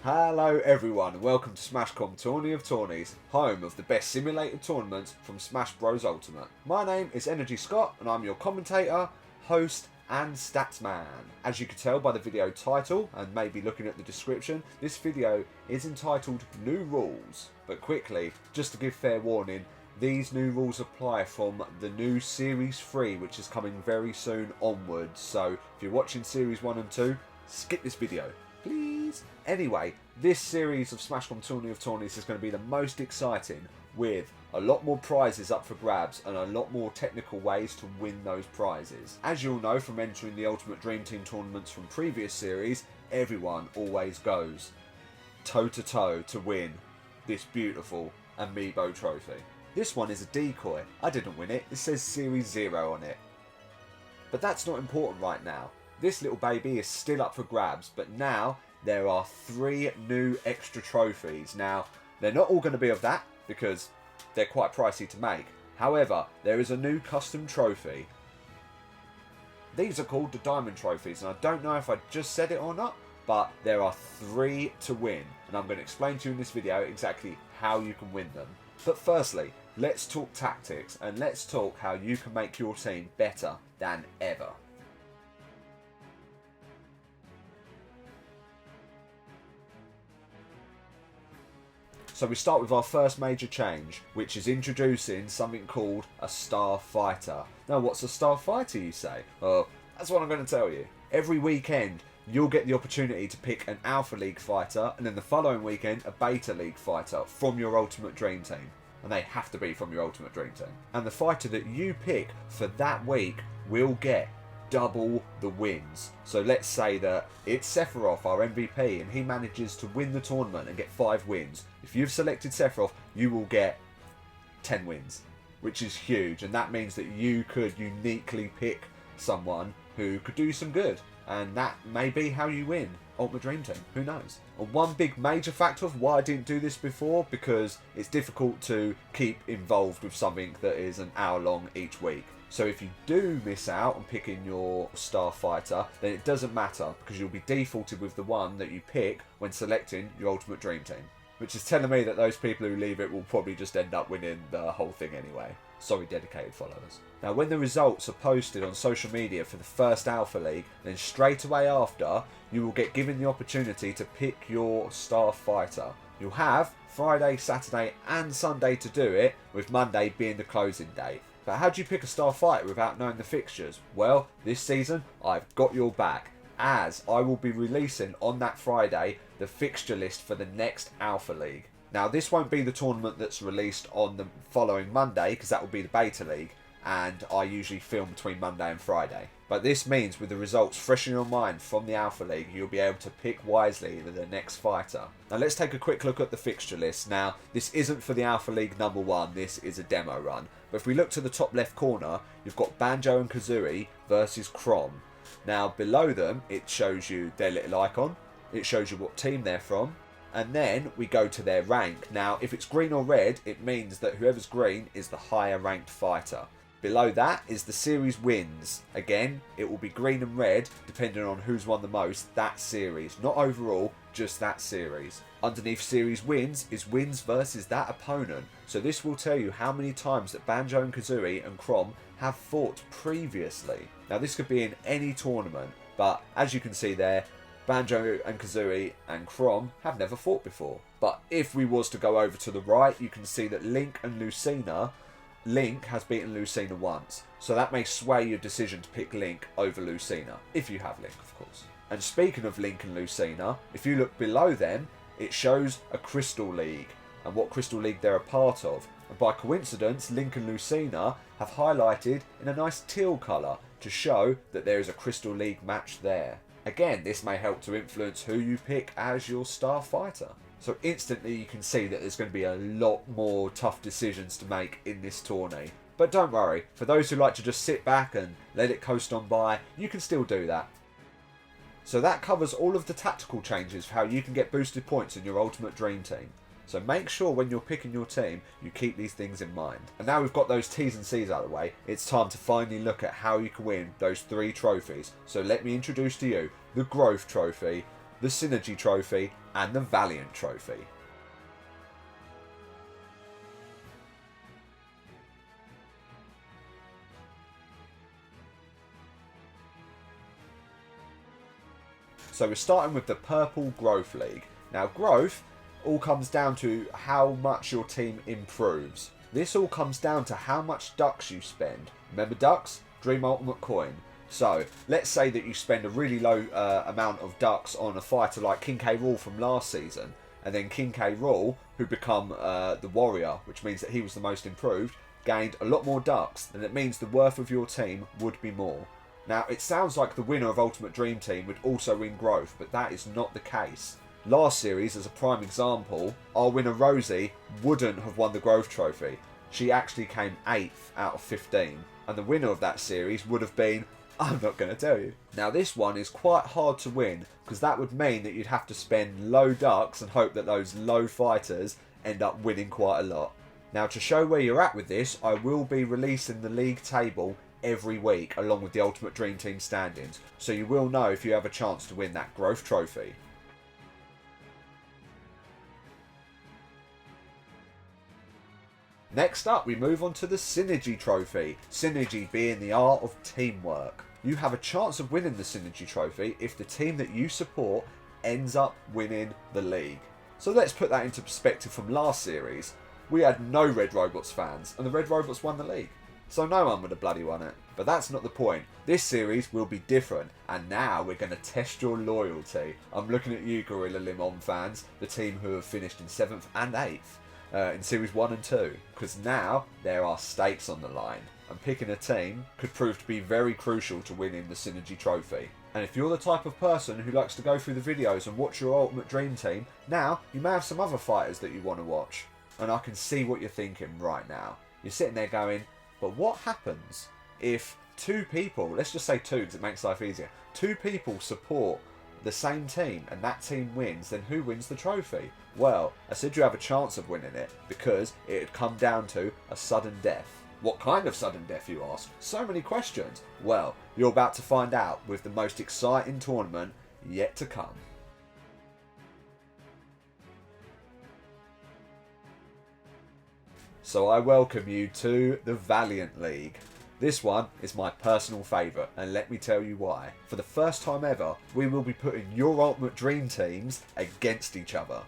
Hello everyone and welcome to Smash Com Tourney of Tourneys, home of the best simulated tournaments from Smash Bros Ultimate. My name is Energy Scott and I'm your commentator, host and statsman. As you can tell by the video title and maybe looking at the description, this video is entitled New Rules. But quickly, just to give fair warning, these new rules apply from the new Series 3 which is coming very soon onwards, so if you're watching Series 1 and 2, skip this video, please. Anyway, this series of Smash Com Tourney of Tourneys is going to be the most exciting, with a lot more prizes up for grabs and a lot more technical ways to win those prizes. As you'll know from entering the Ultimate Dream Team tournaments from previous series, everyone always goes toe-to-toe to win this beautiful Amiibo trophy. This one is a decoy. I didn't win it, it says Series 0 on it. But that's not important right now. This little baby is still up for grabs, but now there are 3 new extra trophies. Now, they're not all going to be of that, because they're quite pricey to make. However, there is a new custom trophy. These are called the Diamond Trophies, and I don't know if I just said it or not, but there are 3 to win, and I'm going to explain to you in this video exactly how you can win them. But firstly, let's talk tactics, and let's talk how you can make your team better than ever. So we start with our first major change, which is introducing something called a Star Fighter. Now, what's a Star Fighter, you say? Well, that's what I'm going to tell you. Every weekend, you'll get the opportunity to pick an Alpha League fighter, and then the following weekend, a Beta League fighter from your Ultimate Dream Team. And they have to be from your Ultimate Dream Team. And the fighter that you pick for that week will get double the wins. So let's say that it's Sephiroth, our MVP, and he manages to win the tournament and get 5 wins. If you've selected Sephiroth, you will get 10 wins, which is huge, and that means that you could uniquely pick someone who could do some good, and that may be how you win Ultimate Dream Team, who knows. And one big major factor of why I didn't do this before, because it's difficult to keep involved with something that is an hour long each week. So if you do miss out on picking your Star Fighter, then it doesn't matter, because you'll be defaulted with the one that you pick when selecting your Ultimate Dream Team. Which is telling me that those people who leave it will probably just end up winning the whole thing anyway. Sorry, dedicated followers. Now, when the results are posted on social media for the first Alpha League, then straight away after, you will get given the opportunity to pick your Star Fighter. You'll have Friday, Saturday and Sunday to do it, with Monday being the closing date. But how do you pick a Star Fighter without knowing the fixtures? Well, this season, I've got your back, as I will be releasing on that Friday the fixture list for the next Alpha League. Now, this won't be the tournament that's released on the following Monday, because that will be the Beta League, and I usually film between Monday and Friday. But this means with the results fresh in your mind from the Alpha League, you'll be able to pick wisely the next fighter. Now let's take a quick look at the fixture list. Now, this isn't for the Alpha League number 1, this is a demo run. But if we look to the top left corner, you've got Banjo and Kazooie versus Chrom. Now below them, it shows you their little icon, it shows you what team they're from, and then we go to their rank. Now if it's green or red, it means that whoever's green is the higher ranked fighter. Below that is the series wins. Again, it will be green and red depending on who's won the most that series. Not overall, just that series. Underneath series wins is wins versus that opponent. So this will tell you how many times that Banjo and Kazooie and Chrom have fought previously. Now this could be in any tournament, but as you can see there, Banjo and Kazooie and Chrom have never fought before. But if we was to go over to the right, you can see that Link and Lucina, Link has beaten Lucina once, so that may sway your decision to pick Link over Lucina, if you have Link, of course. And speaking of Link and Lucina, if you look below them, it shows a Crystal League, and what Crystal League they're a part of. And by coincidence, Link and Lucina have highlighted in a nice teal colour to show that there is a Crystal League match there. Again, this may help to influence who you pick as your Star Fighter. So instantly you can see that there's going to be a lot more tough decisions to make in this tourney. But don't worry, for those who like to just sit back and let it coast on by, you can still do that. So that covers all of the tactical changes for how you can get boosted points in your Ultimate Dream Team. So make sure when you're picking your team, you keep these things in mind. And now we've got those T's and C's out of the way, it's time to finally look at how you can win those 3 trophies. So let me introduce to you the Growth Trophy, the Synergy Trophy, and the Valiant Trophy. So we're starting with the Purple Growth League. Now growth all comes down to how much your team improves. This all comes down to how much ducks you spend. Remember ducks? Dream Ultimate Coin. So let's say that you spend a really low amount of ducks on a fighter like King K. Rool from last season, and then King K. Rool, who become the warrior, which means that he was the most improved, gained a lot more ducks, then it means the worth of your team would be more. Now, it sounds like the winner of Ultimate Dream Team would also win growth, but that is not the case. Last series, as a prime example, our winner Rosie wouldn't have won the growth trophy. She actually came 8th out of 15, and the winner of that series would have been, I'm not going to tell you. Now, this one is quite hard to win, because that would mean that you'd have to spend low ducks and hope that those low fighters end up winning quite a lot. Now, to show where you're at with this, I will be releasing the league table every week along with the Ultimate Dream Team standings, so you will know if you have a chance to win that growth trophy. Next up, we move on to the Synergy Trophy, Synergy being the art of teamwork. You have a chance of winning the Synergy Trophy if the team that you support ends up winning the league. So let's put that into perspective from last series. We had no Red Robots fans, and the Red Robots won the league. So no one would have bloody won it. But that's not the point. This series will be different, and now we're going to test your loyalty. I'm looking at you, Gorilla Limon fans, the team who have finished in 7th and 8th in Series 1 and 2, because now there are stakes on the line, and picking a team could prove to be very crucial to winning the Synergy Trophy. And if you're the type of person who likes to go through the videos and watch your Ultimate Dream Team, now you may have some other fighters that you want to watch. And I can see what you're thinking right now. You're sitting there going, but what happens if 2 people, let's just say 2 because it makes life easier, 2 people support the same team and that team wins, then who wins the trophy? Well, I said you have a chance of winning it because it had come down to a sudden death. What kind of sudden death, you ask? So many questions. Well, you're about to find out with the most exciting tournament yet to come. So I welcome you to the Valiant League. This one is my personal favourite, and let me tell you why. For the first time ever, we will be putting your Ultimate Dream Teams against each other.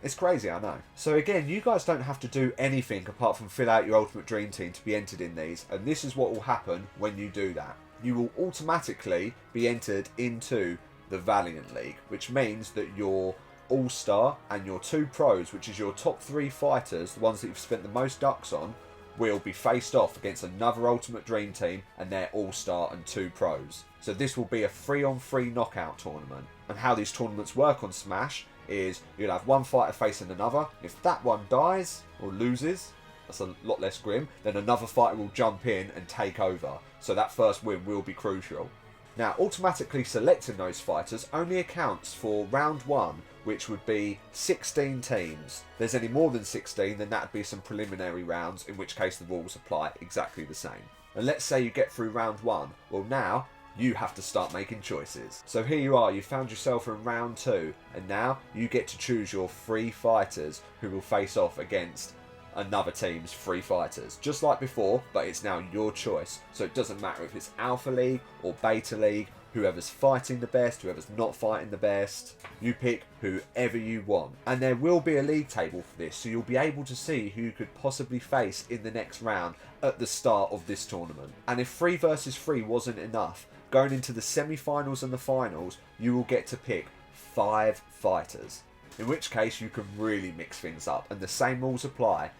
It's crazy, I know. So again, you guys don't have to do anything apart from fill out your Ultimate Dream Team to be entered in these, and this is what will happen when you do that. You will automatically be entered into the Valiant League, which means that your All-Star and your 2 pros, which is your top 3 fighters, the ones that you've spent the most ducks on, will be faced off against another Ultimate Dream Team and their All-Star and 2 pros. So this will be a 3-on-3 knockout tournament. And how these tournaments work on Smash is you'll have one fighter facing another. If that one dies or loses, that's a lot less grim, then another fighter will jump in and take over. So that first win will be crucial. Now, automatically selecting those fighters only accounts for round 1, which would be 16 teams. If there's any more than 16, then that would be some preliminary rounds, in which case the rules apply exactly the same. And let's say you get through round 1. Well, now you have to start making choices. So here you are, you found yourself in round 2, and now you get to choose your 3 fighters who will face off against another team's 3 fighters. Just like before, but it's now your choice. So it doesn't matter if it's Alpha League or Beta League, whoever's fighting the best, whoever's not fighting the best, you pick whoever you want. And there will be a league table for this, so you'll be able to see who you could possibly face in the next round at the start of this tournament. And if 3 versus 3 wasn't enough, going into the semi-finals and the finals, you will get to pick 5 fighters. In which case you can really mix things up, and the same rules apply.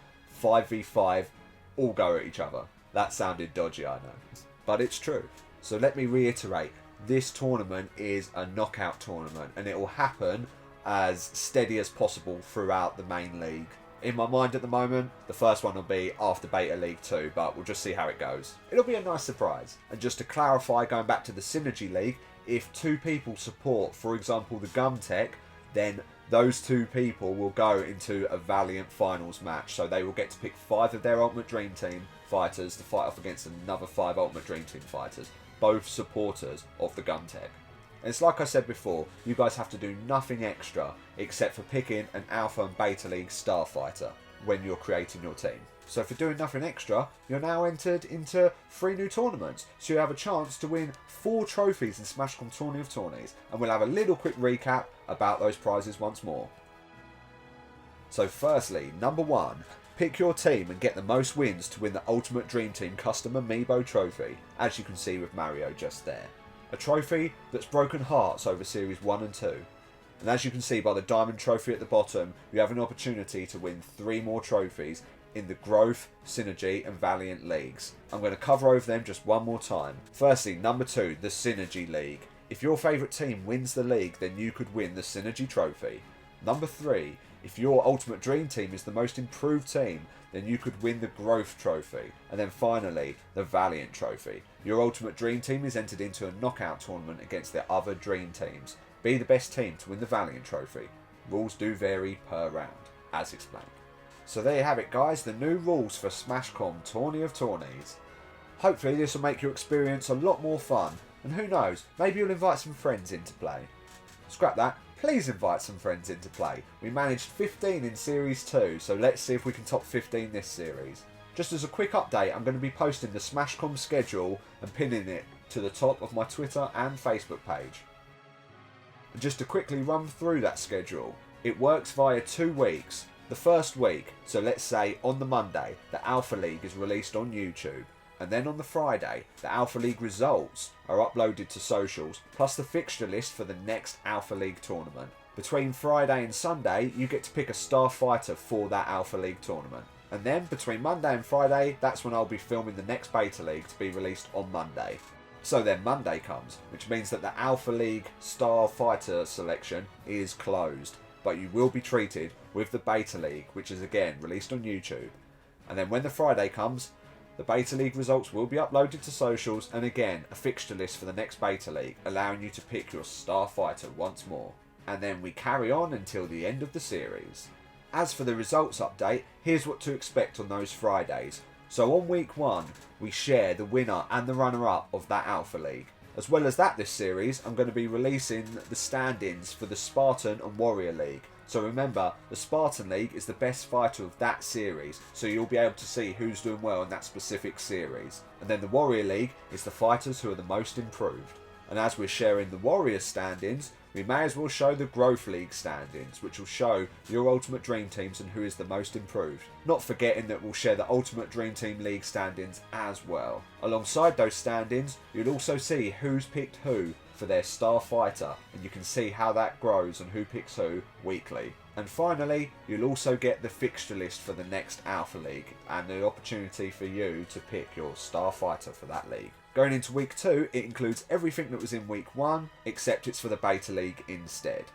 5v5, all go at each other. That sounded dodgy, I know, but it's true. So let me reiterate, this tournament is a knockout tournament, and it will happen as steady as possible throughout the main league. In my mind at the moment, the first one will be after Beta League 2, but we'll just see how it goes. It'll be a nice surprise. And just to clarify, going back to the Synergy League, if 2 people support, for example, the Gum Tech, then those 2 people will go into a Valiant finals match. So they will get to pick 5 of their Ultimate Dream Team fighters to fight off against another 5 Ultimate Dream Team fighters, both supporters of the Gum Tech. It's like I said before, you guys have to do nothing extra except for picking an Alpha and Beta League Starfighter when you're creating your team. So for doing nothing extra, you're now entered into 3 new tournaments, so you have a chance to win 4 trophies in Smash Com Tourney of Tourneys, and we'll have a little quick recap about those prizes once more. So firstly, number 1, pick your team and get the most wins to win the Ultimate Dream Team Custom Amiibo Trophy, as you can see with Mario just there. A trophy that's broken hearts over Series 1 and 2. And as you can see by the Diamond Trophy at the bottom, you have an opportunity to win 3 more trophies in the Growth, Synergy and Valiant Leagues. I'm going to cover over them just one more time. Firstly, number 2, the Synergy League. If your favourite team wins the league, then you could win the Synergy Trophy. Number 3, if your Ultimate Dream Team is the most improved team, then you could win the Growth Trophy. And then finally, the Valiant Trophy. Your Ultimate Dream Team is entered into a knockout tournament against the other Dream Teams. Be the best team to win the Valiant Trophy. Rules do vary per round, as explained. So there you have it guys, the new rules for Smash Com Tourney of Tourneys. Hopefully this will make your experience a lot more fun, and who knows, maybe you'll invite some friends in to play. Scrap that, please invite some friends in to play. We managed 15 in Series 2, so let's see if we can top 15 this series. Just as a quick update, I'm going to be posting the Smash Com schedule and pinning it to the top of my Twitter and Facebook page. And just to quickly run through that schedule, it works via 2 weeks. The first week, so let's say on the Monday, the Alpha League is released on YouTube, and then on the Friday, the Alpha League results are uploaded to socials, plus the fixture list for the next Alpha League tournament. Between Friday and Sunday, you get to pick a Starfighter for that Alpha League tournament. And then between Monday and Friday, that's when I'll be filming the next Beta League to be released on Monday. So then Monday comes, which means that the Alpha League Starfighter selection is closed. But you will be treated with the Beta League, which is again released on YouTube. And then when the Friday comes, the Beta League results will be uploaded to socials, and again a fixture list for the next Beta League, allowing you to pick your Starfighter once more. And then we carry on until the end of the series. As for the results update, here's what to expect on those Fridays. So on week 1, we share the winner and the runner-up of that Alpha League. As well as that this series, I'm going to be releasing the stand-ins for the Spartan and Warrior League. So remember, the Spartan League is the best fighter of that series, so you'll be able to see who's doing well in that specific series. And then the Warrior League is the fighters who are the most improved. And as we're sharing the Warrior stand-ins, we may as well show the Growth League stand-ins, which will show your Ultimate Dream Teams and who is the most improved. Not forgetting that we'll share the Ultimate Dream Team League stand-ins as well. Alongside those stand-ins, you'll also see who's picked who for their Starfighter, and you can see how that grows and who picks who weekly. And finally, you'll also get the fixture list for the next Alpha League, and the opportunity for you to pick your Starfighter for that league. Going into week 2, it includes everything that was in week 1, except it's for the Beta League instead.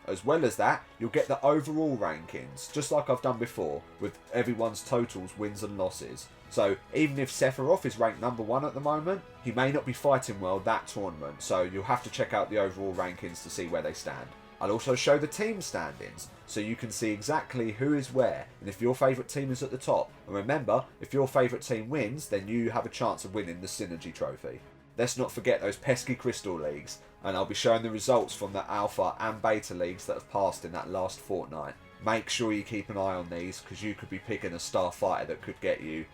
As well as that, you'll get the overall rankings, just like I've done before, with everyone's totals, wins and losses. So even if Sephiroth is ranked number 1 at the moment, he may not be fighting well that tournament, so you'll have to check out the overall rankings to see where they stand. I'll also show the team stand-ins, so you can see exactly who is where, and if your favourite team is at the top. And remember, if your favourite team wins, then you have a chance of winning the Synergy Trophy. Let's not forget those pesky Crystal Leagues, and I'll be showing the results from the Alpha and Beta Leagues that have passed in that last fortnight. Make sure you keep an eye on these, because you could be picking a Starfighter that could get you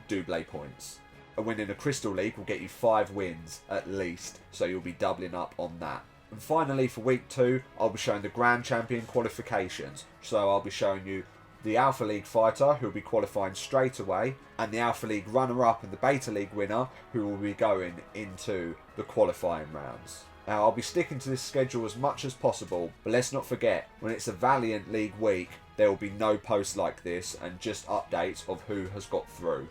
double points. A win in a Crystal League will get you 5 wins at least, so you'll be doubling up on that. And finally, for week 2, I'll be showing the Grand Champion qualifications. So I'll be showing you the Alpha League fighter, who will be qualifying straight away, and the Alpha League runner-up and the Beta League winner, who will be going into the qualifying rounds. Now, I'll be sticking to this schedule as much as possible, but let's not forget, when it's a Valiant League week, there will be no posts like this, and just updates of who has got through.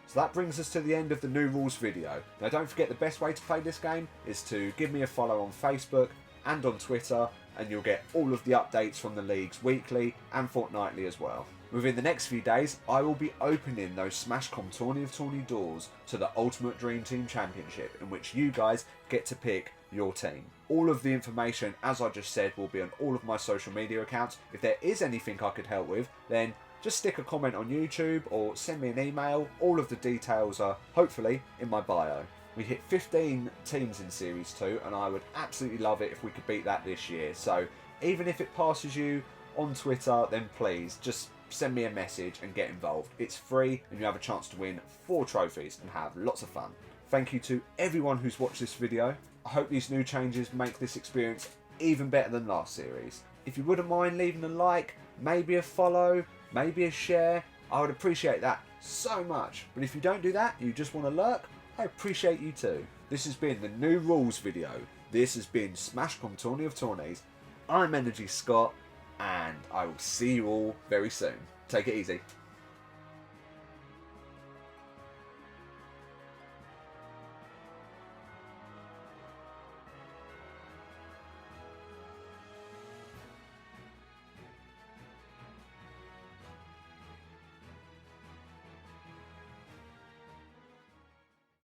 So that brings us to the end of the new rules video. Now don't forget, the best way to play this game is to give me a follow on Facebook and on Twitter, and you'll get all of the updates from the leagues weekly and fortnightly as well. Within the next few days, I will be opening those Smash Com Tourney of Tourneys doors to the Ultimate Dream Team Championship, in which you guys get to pick your team. All of the information, as I just said, will be on all of my social media accounts. If there is anything I could help with, then just stick a comment on YouTube or send me an email. All of the details are hopefully in my bio. We hit 15 teams in Series 2, and I would absolutely love it if we could beat that this year. So even if it passes you on Twitter, then please just send me a message and get involved. It's free, and you have a chance to win 4 trophies and have lots of fun. Thank you to everyone who's watched this video. I hope these new changes make this experience even better than last series. If you wouldn't mind leaving a like, maybe a follow, maybe a share, I would appreciate that so much. But if you don't do that, you just want to lurk, I appreciate you too. This has been the new rules video. This has been Smash Com Tourney of Tourneys. I'm Energy Scott, and I will see you all very soon. Take it easy.